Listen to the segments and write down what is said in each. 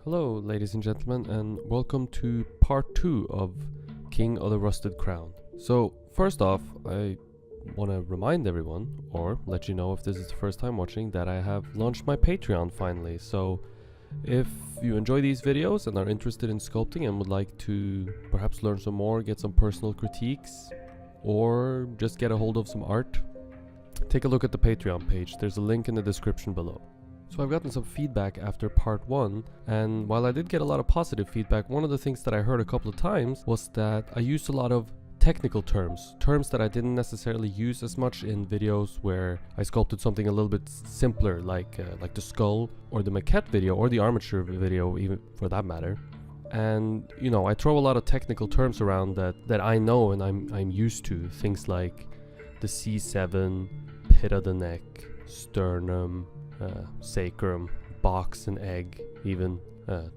Hello, ladies and gentlemen, and welcome to part 2 of King of the Rusted Crown. So, first off, I want to remind everyone, or let you know if this is the first time watching, that I have launched my Patreon finally. So, if you enjoy these videos and are interested in sculpting and would like to perhaps learn some more, get some personal critiques, or just get a hold of some art, take a look at the Patreon page. There's a link in the description below. So I've gotten some feedback after part 1, and while I did get a lot of positive feedback, one of the things that I heard a couple of times was that I used a lot of technical terms that I didn't necessarily use as much in videos where I sculpted something a little bit simpler, like the skull or the maquette video or the armature video, even for that matter. And you know, I throw a lot of technical terms around that I know and I'm used to, things like the C7, pit of the neck, sternum, sacrum, box and egg, even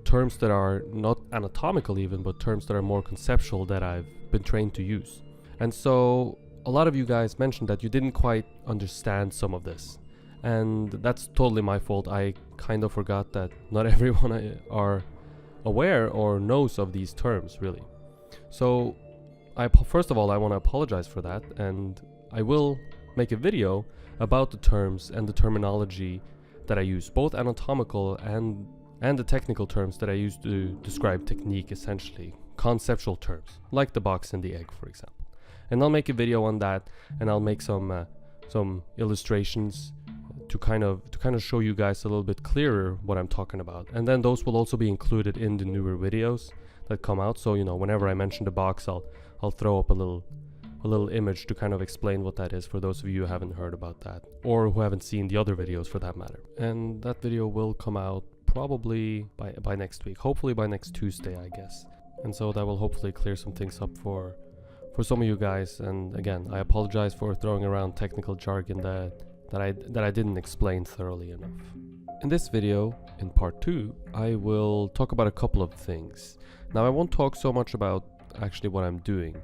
terms that are not anatomical even, but terms that are more conceptual that I've been trained to use. And so a lot of you guys mentioned that you didn't quite understand some of this, and that's totally my fault. I kind of forgot that not everyone are aware or knows of these terms, really. So first of all, I want to apologize for that, and I will make a video about the terms and the terminology that I use, both anatomical and the technical terms that I use to describe technique, essentially conceptual terms like the box and the egg, for example. And I'll make a video on that, and I'll make some illustrations to kind of show you guys a little bit clearer what I'm talking about. And then those will also be included in the newer videos that come out. So, you know, whenever I mention the box, I'll throw up a little image to kind of explain what that is for those of you who haven't heard about that, or who haven't seen the other videos for that matter. And that video will come out probably by next week, hopefully by next Tuesday, I guess. And so that will hopefully clear some things up for some of you guys. And again, I apologize for throwing around technical jargon that I didn't explain thoroughly enough. In this video, in part 2, I will talk about a couple of things. Now, I won't talk so much about actually what I'm doing,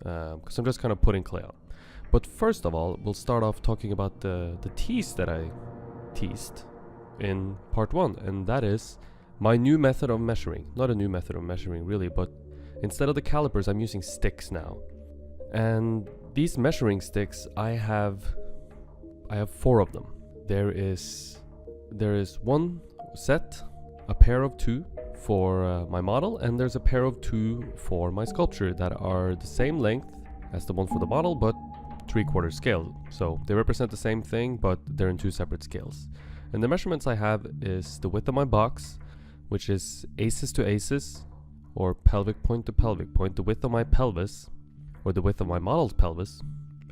because I'm just kind of putting clay on. But first of all, we'll start off talking about the tease that I teased in part 1, and that is my new method of measuring. Not a new method of measuring really, but instead of the calipers, I'm using sticks now. And these measuring sticks, I have 4 of them. There is one set, a pair of 2 for my model, and there's a pair of 2 for my sculpture that are the same length as the one for the model, but 3/4 scale. So they represent the same thing, but they're in 2 separate scales. And the measurements I have is the width of my box, which is aces to aces, or pelvic point to pelvic point, the width of my pelvis, or the width of my model's pelvis,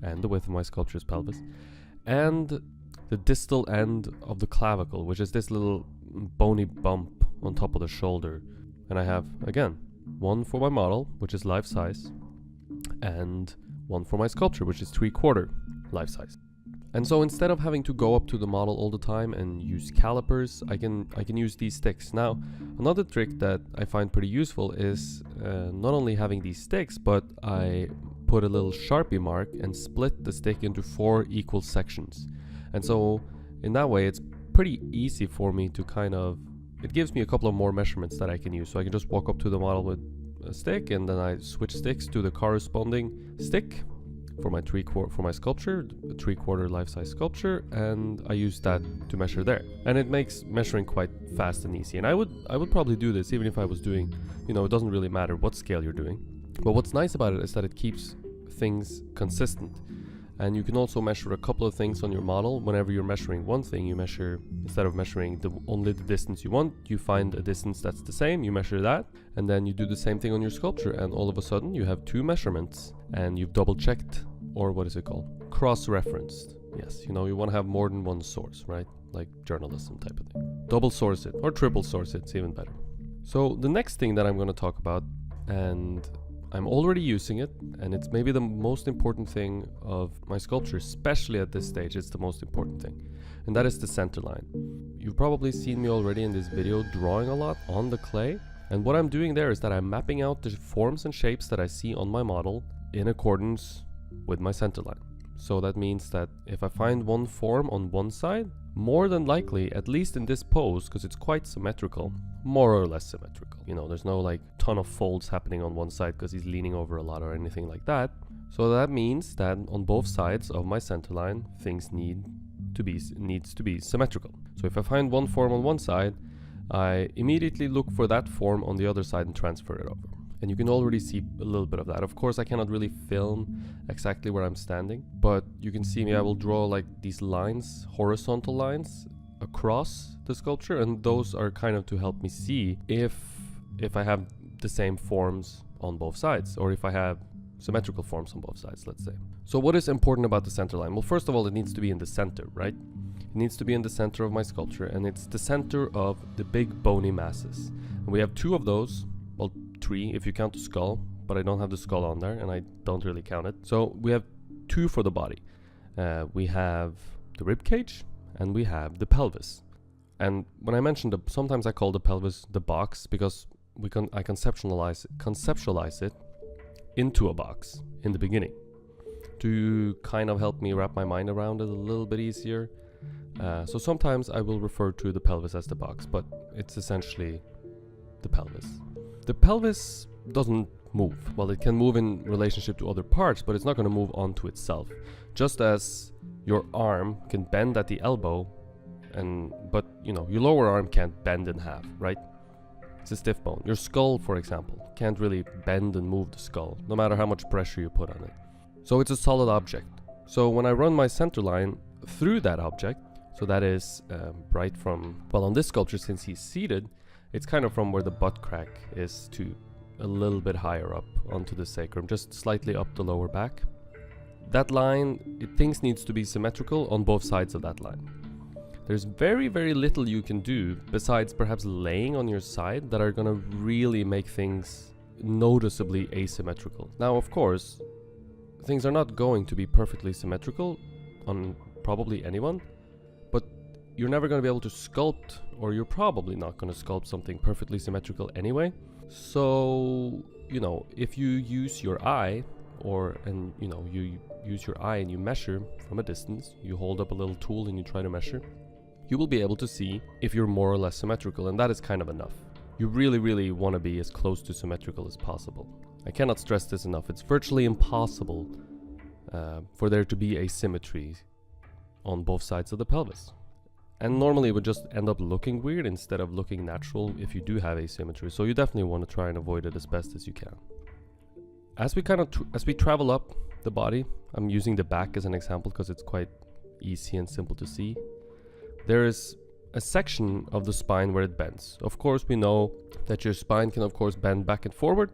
and the width of my sculpture's pelvis, and the distal end of the clavicle, which is this little bony bump on top of the shoulder. And I have, again, one for my model, which is life size, and one for my sculpture, which is 3/4 life size. And so instead of having to go up to the model all the time and use calipers, I can use these sticks. Now, another trick that I find pretty useful is not only having these sticks, but I put a little Sharpie mark and split the stick into 4 equal sections. And so in that way, it's pretty easy for me to it gives me a couple of more measurements that I can use. So I can just walk up to the model with a stick, and then I switch sticks to the corresponding stick for my sculpture, a 3/4 life-size sculpture, and I use that to measure there. And it makes measuring quite fast and easy. And I would probably do this even if I was doing, you know, it doesn't really matter what scale you're doing. But what's nice about it is that it keeps things consistent. And you can also measure a couple of things on your model. Whenever you're measuring one thing, you measure, instead of measuring only the distance you want, you find a distance that's the same, you measure that, and then you do the same thing on your sculpture, and all of a sudden you have 2 measurements, and you've double checked, or what is it called? Cross-referenced. Yes, you know, you want to have more than one source, right? Like journalism type of thing. Double source it, or triple source it, it's even better. So the next thing that I'm going to talk about, and I'm already using it, and it's maybe the most important thing of my sculpture, especially at this stage. It's the most important thing, and that is the center line. You've probably seen me already in this video drawing a lot on the clay, and what I'm doing there is that I'm mapping out the forms and shapes that I see on my model in accordance with my center line. So that means that if I find one form on one side, more than likely, at least in this pose, because it's quite symmetrical, more or less symmetrical. You know, there's no like ton of folds happening on one side because he's leaning over a lot or anything like that. So that means that on both sides of my center line, things needs to be symmetrical. So if I find one form on one side, I immediately look for that form on the other side and transfer it over. And you can already see a little bit of that. Of course, I cannot really film exactly where I'm standing, but you can see me. I will draw like these lines, horizontal lines across the sculpture, and those are kind of to help me see if I have the same forms on both sides, or if I have symmetrical forms on both sides, let's say. So what is important about the center line? Well, first of all, it needs to be in the center, right? It needs to be in the center of my sculpture, and it's the center of the big bony masses. And we have two of those, well, three if you count the skull, but I don't have the skull on there and I don't really count it. So we have two for the body. We have the rib cage and we have the pelvis. And when I mentioned sometimes I call the pelvis the box because I conceptualize it into a box in the beginning to kind of help me wrap my mind around it a little bit easier. So sometimes I will refer to the pelvis as the box, but it's essentially the pelvis. The pelvis doesn't move. Well, it can move in relationship to other parts, but it's not going to move onto itself. Just as your arm can bend at the elbow, but you know, your lower arm can't bend in half, right? It's a stiff bone. Your skull, for example, can't really bend and move the skull, no matter how much pressure you put on it. So it's a solid object. So when I run my center line through that object, so that is right from, well, on this sculpture, since he's seated, it's kind of from where the butt crack is to a little bit higher up onto the sacrum, just slightly up the lower back. That line, things needs to be symmetrical on both sides of that line. There's very, very little you can do besides perhaps laying on your side that are gonna really make things noticeably asymmetrical. Now, of course, things are not going to be perfectly symmetrical on probably anyone, but you're never going to be able to sculpt, or you're probably not going to sculpt something perfectly symmetrical anyway. So, you know, if you use your eye, you use your eye and you measure from a distance, you hold up a little tool and you try to measure, you will be able to see if you're more or less symmetrical, and that is kind of enough. You really, really want to be as close to symmetrical as possible. I cannot stress this enough. It's virtually impossible for there to be asymmetry on both sides of the pelvis. And normally it would just end up looking weird instead of looking natural if you do have asymmetry. So you definitely want to try and avoid it as best as you can. As we travel up the body, I'm using the back as an example because it's quite easy and simple to see. There is a section of the spine where it bends. Of course, we know that your spine can of course bend back and forward,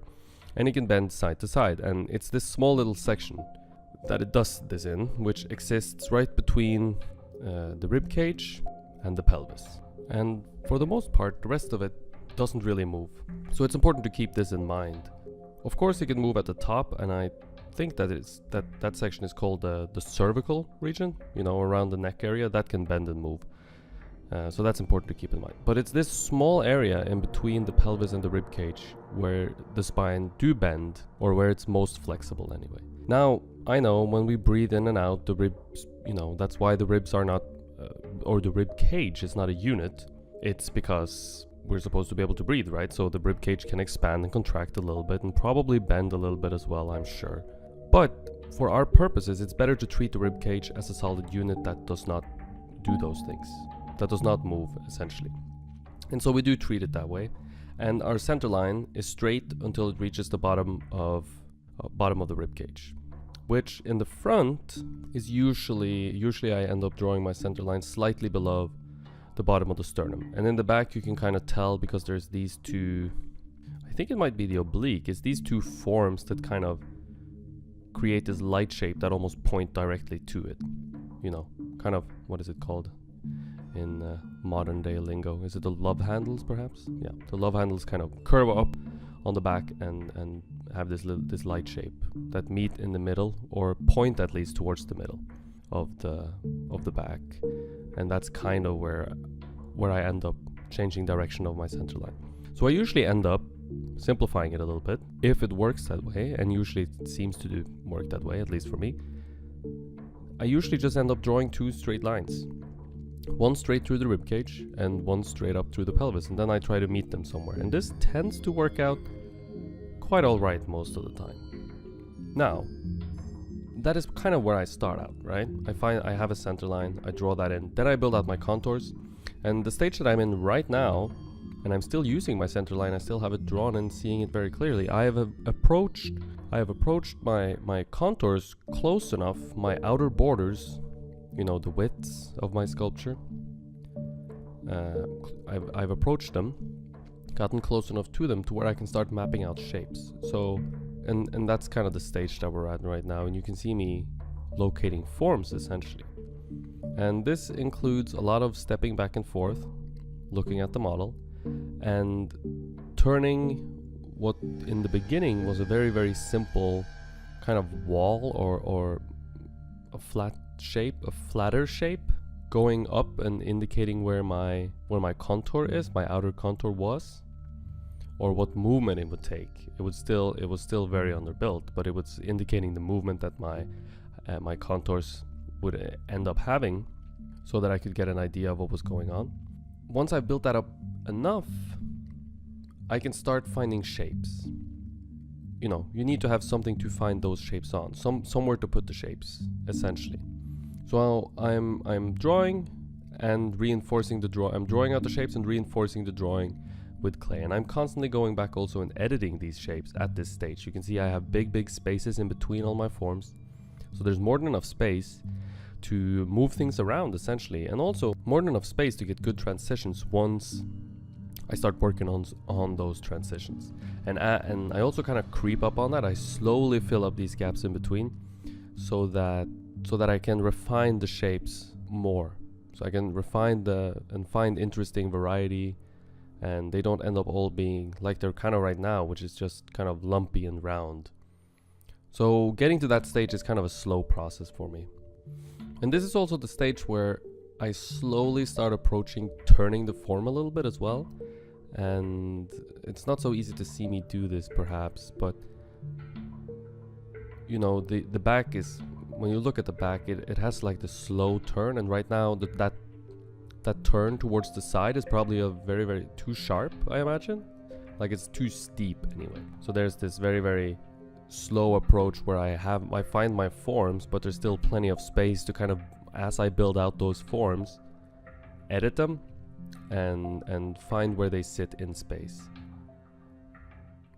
and it can bend side to side. And it's this small little section that it does this in, which exists right between the rib cage and the pelvis. And for the most part, the rest of it doesn't really move. So it's important to keep this in mind. Of course, it can move at the top, and I think that section is called the cervical region, you know, around the neck area, that can bend and move. So that's important to keep in mind. But it's this small area in between the pelvis and the rib cage where the spine do bend, or where it's most flexible anyway. Now, I know when we breathe in and out, the ribs, you know, that's why the ribs are not, or the rib cage is not a unit. It's because we're supposed to be able to breathe, right? So the rib cage can expand and contract a little bit and probably bend a little bit as well, I'm sure. But for our purposes, it's better to treat the rib cage as a solid unit that does not do those things, that does not move, essentially. And so we do treat it that way. And our center line is straight until it reaches the bottom of the rib cage, which in the front is usually I end up drawing my center line slightly below the bottom of the sternum. And in the back you can kind of tell because there's these two, I think it might be the oblique, it's these two forms that kind of create this light shape that almost point directly to it. You know, kind of, what is it called in modern day lingo? Is it the love handles perhaps? Yeah, the love handles kind of curve up on the back and have this light shape that meet in the middle, or point at least towards the middle of the back. And that's kind of where I end up changing direction of my center line. So I usually end up simplifying it a little bit, if it works that way, and usually it seems to work that way, at least for me. I usually just end up drawing two straight lines. one straight through the ribcage and one straight up through the pelvis, and then I try to meet them somewhere, and this tends to work out quite alright most of the time. Now, that is kind of where I start out, right? I have a center line, I draw that in, then I build out my contours, and the stage that I'm in right now, and I'm still using my center line, I still have it drawn and seeing it very clearly. I have approached my contours close enough, my outer borders, you know, the widths of my sculpture. I've approached them, gotten close enough to them to where I can start mapping out shapes. So, and that's kind of the stage that we're at right now, and you can see me locating forms essentially. And this includes a lot of stepping back and forth, looking at the model, and turning what in the beginning was a very, very simple kind of wall or a flat shape, a flatter shape, going up and indicating where my contour is, my outer contour was, or what movement it would take. It was still very underbuilt, but it was indicating the movement that my contours would end up having, so that I could get an idea of what was going on. Once I've built that up enough, I can start finding shapes. You know, you need to have something to find those shapes on, somewhere to put the shapes, essentially. So I'm drawing and reinforcing the I'm drawing out the shapes and reinforcing the drawing with clay, and I'm constantly going back also and editing these shapes at this stage. You can see I have big spaces in between all my forms, so there's more than enough space to move things around essentially, and also more than enough space to get good transitions once I start working on those transitions. And I also kind of creep up on that. I slowly fill up these gaps in between so that I can refine the shapes more, so I can refine and find interesting variety, and they don't end up all being like they're kind of right now, which is just kind of lumpy and round. So getting to that stage is kind of a slow process for me. And this is also the stage where I slowly start approaching turning the form a little bit as well. And it's not so easy to see me do this perhaps, but you know, the back is, when you look at the back, it has like the slow turn, and right now that turn towards the side is probably a very, very too sharp, I imagine. Like it's too steep anyway. So there's this very, very slow approach where I find my forms, but there's still plenty of space to kind of, as I build out those forms, edit them and find where they sit in space.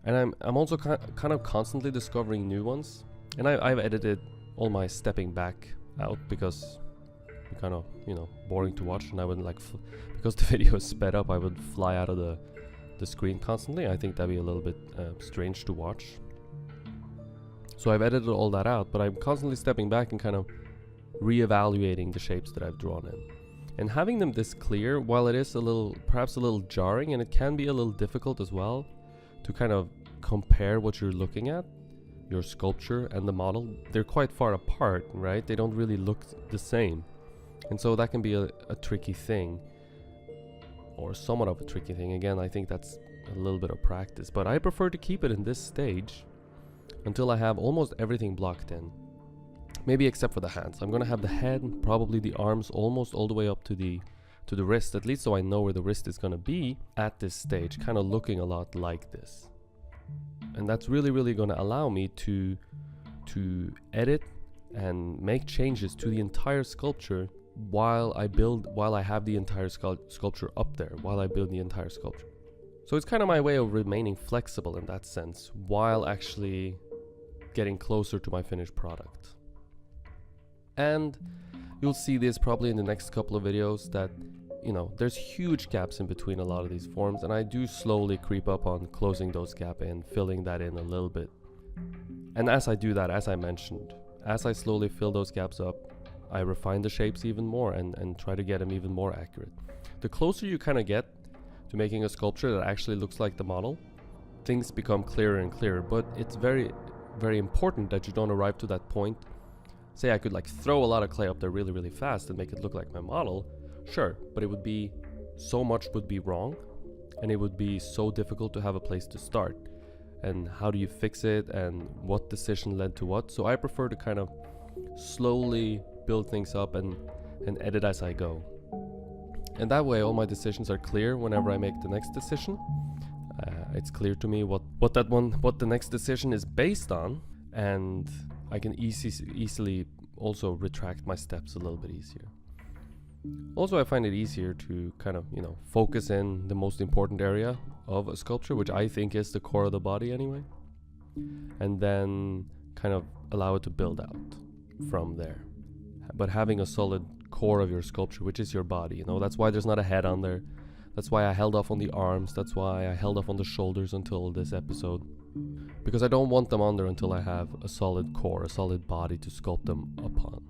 And I'm also kind of constantly discovering new ones, and I've edited all my stepping back out because it's kind of, you know, boring to watch, and I wouldn't like because the video is sped up, I would fly out of the screen constantly. I think that'd be a little bit strange to watch. So I've edited all that out, but I'm constantly stepping back and kind of re-evaluating the shapes that I've drawn in. And having them this clear, while it is perhaps a little jarring, and it can be a little difficult as well to kind of compare what you're looking at, your sculpture and the model, they're quite far apart, right? They don't really look the same. And so that can be a tricky thing, or somewhat of a tricky thing. Again, I think that's a little bit of practice, but I prefer to keep it in this stage until I have almost everything blocked in. Maybe except for the hands. I'm gonna have the head, probably the arms, almost all the way up to the wrist, at least so I know where the wrist is gonna be at this stage, kind of looking a lot like this. And that's really, really gonna allow me to edit and make changes to the entire sculpture while I have the entire sculpture up there, while I build the entire sculpture. So it's kind of my way of remaining flexible in that sense, while actually getting closer to my finished product. And you'll see this probably in the next couple of videos that, you know, there's huge gaps in between a lot of these forms, and I do slowly creep up on closing those gaps and filling that in a little bit. And as I do that, as I mentioned, as I slowly fill those gaps up, I refine the shapes even more and try to get them even more accurate. The closer you kind of get to making a sculpture that actually looks like the model, things become clearer and clearer, but it's very, very important that you don't arrive to that point. Say I could like throw a lot of clay up there really, really fast and make it look like my model, sure, but it would be, so much would be wrong, and it would be so difficult to have a place to start. And how do you fix it, and what decision led to what? So I prefer to kind of slowly build things up and edit as I go. And that way all my decisions are clear whenever I make the next decision. It's clear to me what the next decision is based on, and I can easily also retract my steps a little bit easier. Also, I find it easier to kind of, focus in the most important area of a sculpture, which I think is the core of the body anyway, and then kind of allow it to build out from there. But having a solid core of your sculpture, which is your body, that's why there's not a head on there. That's why I held off on the arms. That's why I held off on the shoulders until this episode, because I don't want them on there until I have a solid core, a solid body to sculpt them upon.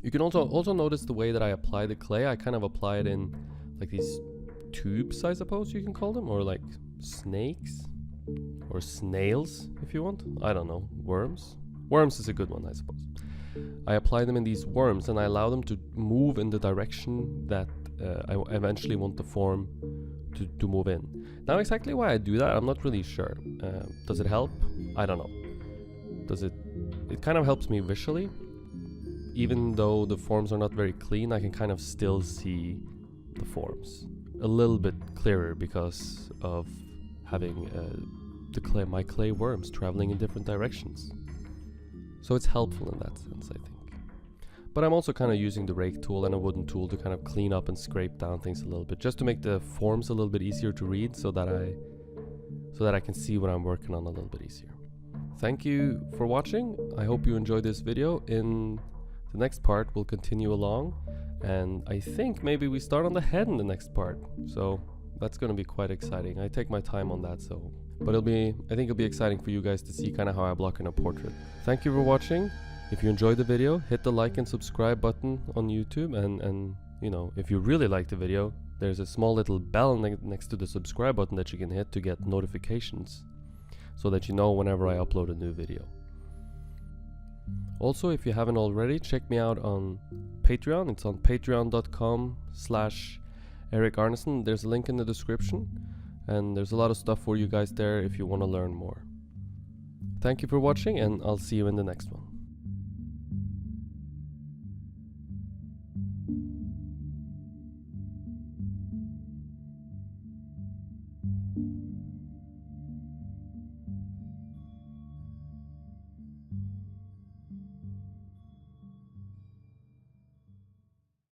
You can also notice the way that I apply the clay. I kind of apply it in like these tubes, I suppose you can call them, or like snakes or snails if you want. I don't know, worms. Worms is a good one, I suppose. I apply them in these worms and I allow them to move in the direction that I eventually want the form to move in. Now, exactly why I do that, I'm not really sure. Does it help? I don't know. It kind of helps me visually. Even though the forms are not very clean, I can kind of still see the forms a little bit clearer because of having my clay worms traveling in different directions. So it's helpful in that sense, I think. But I'm also kind of using the rake tool and a wooden tool to kind of clean up and scrape down things a little bit, just to make the forms a little bit easier to read, so that I can see what I'm working on a little bit easier. Thank you for watching. I hope you enjoyed this video. In the next part, we'll continue along, and I think maybe we start on the head in the next part. So that's going to be quite exciting. I take my time on that, but I think it'll be exciting for you guys to see kind of how I block in a portrait. Thank you for watching. If you enjoyed the video, hit the like and subscribe button on YouTube, and if you really like the video, there's a small little bell next to the subscribe button that you can hit to get notifications, so that you know whenever I upload a new video. Also, if you haven't already, check me out on Patreon. It's on patreon.com/Eirik Arnesen. There's a link in the description, and there's a lot of stuff for you guys there if you want to learn more. Thank you for watching, and I'll see you in the next one.